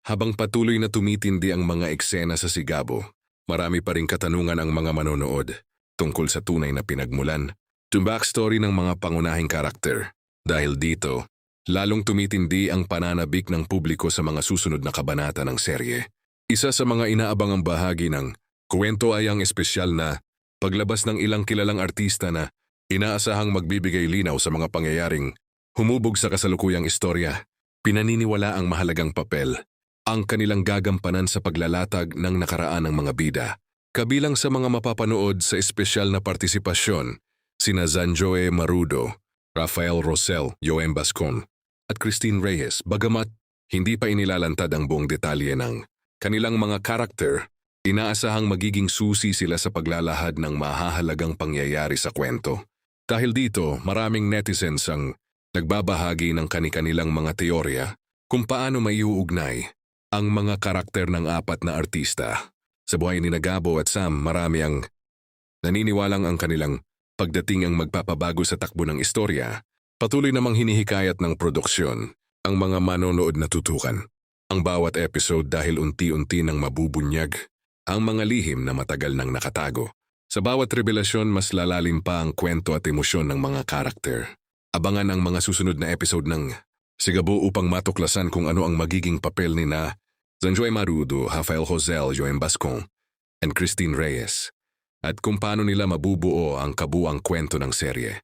Habang patuloy na tumitindi ang mga eksena sa Sigabo, marami pa ring katanungan ang mga manonood tungkol sa tunay na pinagmulan, yung backstory ng mga pangunahing karakter. Dahil dito, lalong tumitindi ang pananabik ng publiko sa mga susunod na kabanata ng serye. Isa sa mga inaabangang bahagi ng kwento ay ang espesyal na paglabas ng ilang kilalang artista na inaasahang magbibigay linaw sa mga pangyayaring humubog sa kasalukuyang istorya. Pinaniniwala ang mahalagang papel ang kanilang gagampanan sa paglalatag ng nakaraan ng mga bida. Kabilang sa mga mapapanood sa espesyal na partisipasyon, sina Zanjoe Marudo, Rafael Rosel, Yoem Bascon, at Christine Reyes. Bagamat hindi pa inilalantad ang buong detalye ng kanilang mga karakter, inaasahang magiging susi sila sa paglalahad ng mahahalagang pangyayari sa kwento. Dahil dito, maraming netizens ang nagbabahagi ng kani-kanilang mga teorya kung paano maiuugnay ang mga karakter ng apat na artista. Sa buhay ni Gabo at Sam, marami ang naniniwalang ang kanilang pagdating ang magpapabago sa takbo ng istorya. Patuloy namang hinihikayat ng produksyon ang mga manonood na tutukan ang bawat episode dahil unti-unti nang mabubunyag ang mga lihim na matagal nang nakatago. Sa bawat revelasyon, mas lalalim pa ang kwento at emosyon ng mga karakter. Abangan ang mga susunod na episode ng Sigabo upang matuklasan kung ano ang magiging papel ni na Zanjoe Marudo, Rafael Rosel, Yoem Bascon, and Christine Reyes, at kung paano nila mabubuo ang kabuang kwento ng serye.